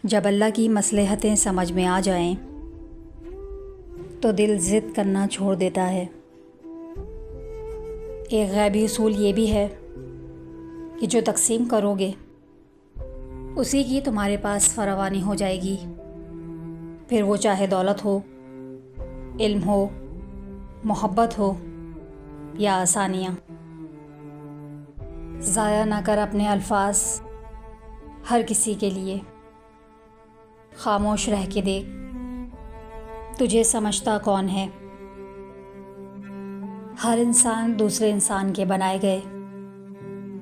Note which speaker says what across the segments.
Speaker 1: جب اللہ کی مصلحتیں سمجھ میں آ جائیں تو دل ضد کرنا چھوڑ دیتا ہے۔ ایک غیبی اصول یہ بھی ہے کہ جو تقسیم کرو گے اسی کی تمہارے پاس فراوانی ہو جائے گی، پھر وہ چاہے دولت ہو، علم ہو، محبت ہو یا آسانیاں۔ ضائع نہ کر اپنے الفاظ ہر کسی کے لیے، خاموش رہ کے دیکھ تجھے سمجھتا کون ہے۔ ہر انسان دوسرے انسان کے بنائے گئے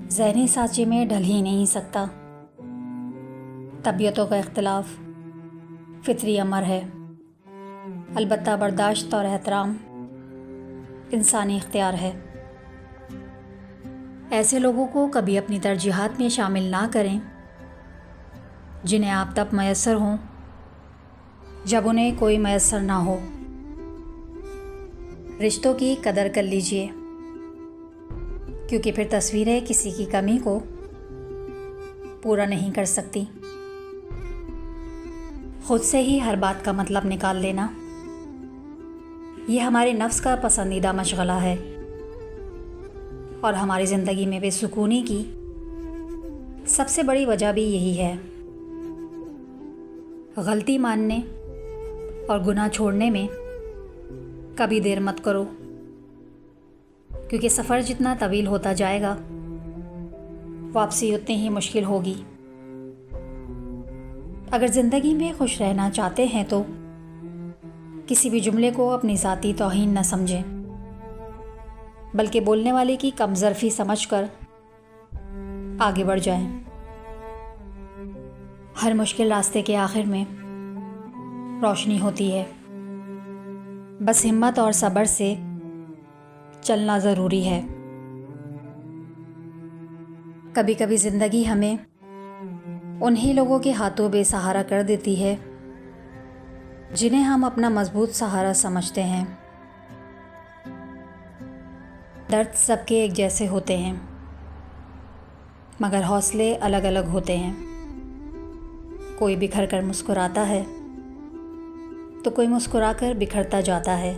Speaker 1: ذہنی سانچے میں ڈھل ہی نہیں سکتا۔ طبیعتوں کا اختلاف فطری امر ہے، البتہ برداشت اور احترام انسانی اختیار ہے۔ ایسے لوگوں کو کبھی اپنی ترجیحات میں شامل نہ کریں جنہیں آپ تب میسر ہوں جب انہیں کوئی میسر نہ ہو۔ رشتوں کی قدر کر لیجئے، کیونکہ پھر تصویریں کسی کی کمی کو پورا نہیں کر سکتی۔ خود سے ہی ہر بات کا مطلب نکال لینا، یہ ہمارے نفس کا پسندیدہ مشغلہ ہے، اور ہماری زندگی میں بے سکونی کی سب سے بڑی وجہ بھی یہی ہے۔ غلطی ماننے اور گناہ چھوڑنے میں کبھی دیر مت کرو، کیونکہ سفر جتنا طویل ہوتا جائے گا واپسی اتنی ہی مشکل ہوگی۔ اگر زندگی میں خوش رہنا چاہتے ہیں تو کسی بھی جملے کو اپنی ذاتی توہین نہ سمجھیں، بلکہ بولنے والے کی کم ظرفی سمجھ کر آگے بڑھ جائیں۔ ہر مشکل راستے کے آخر میں روشنی ہوتی ہے، بس ہمت اور صبر سے چلنا ضروری ہے۔ کبھی کبھی زندگی ہمیں انہی لوگوں کے ہاتھوں بے سہارا کر دیتی ہے جنہیں ہم اپنا مضبوط سہارا سمجھتے ہیں۔ درد سب کے ایک جیسے ہوتے ہیں، مگر حوصلے الگ الگ ہوتے ہیں۔ کوئی بکھر کر مسکراتا ہے تو کوئی مسکرا کر بکھرتا جاتا ہے۔